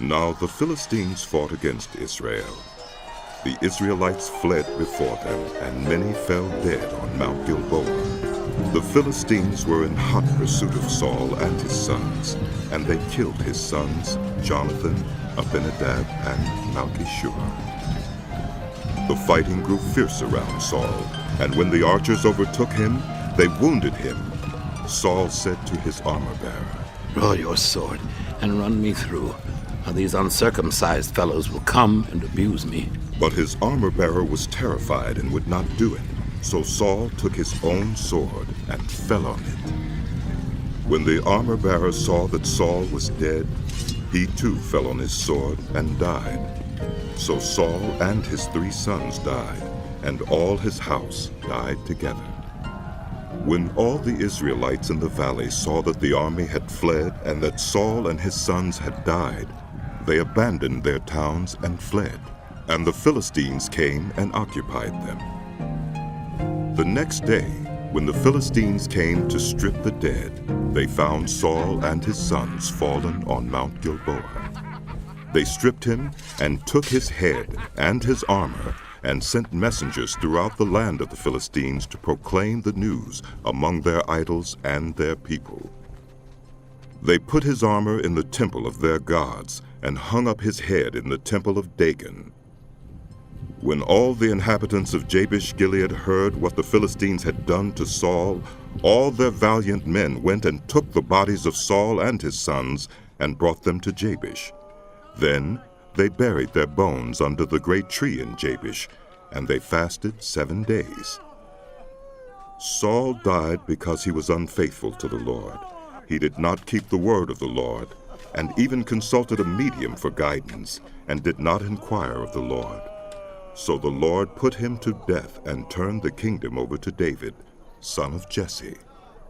Now the Philistines fought against Israel. The Israelites fled before them, and many fell dead on Mount Gilboa. The Philistines were in hot pursuit of Saul and his sons, and they killed his sons, Jonathan, Abinadab, and Malchishua. The fighting grew fierce around Saul, and when the archers overtook him, they wounded him. Saul said to his armor-bearer, "Draw your sword and run me through, or these uncircumcised fellows will come and abuse me." But his armor-bearer was terrified and would not do it. So Saul took his own sword and fell on it. When the armor-bearer saw that Saul was dead, he too fell on his sword and died. So Saul and his 3 sons died, and all his house died together. When all the Israelites in the valley saw that the army had fled and that Saul and his sons had died, they abandoned their towns and fled, and the Philistines came and occupied them. The next day, when the Philistines came to strip the dead, they found Saul and his sons fallen on Mount Gilboa. They stripped him and took his head and his armor and sent messengers throughout the land of the Philistines to proclaim the news among their idols and their people. They put his armor in the temple of their gods and hung up his head in the temple of Dagon. When all the inhabitants of Jabesh-Gilead heard what the Philistines had done to Saul, all their valiant men went and took the bodies of Saul and his sons and brought them to Jabesh. Then they buried their bones under the great tree in Jabesh, and they fasted 7 days. Saul died because he was unfaithful to the Lord. He did not keep the word of the Lord, and even consulted a medium for guidance, and did not inquire of the Lord. So the Lord put him to death and turned the kingdom over to David, son of Jesse.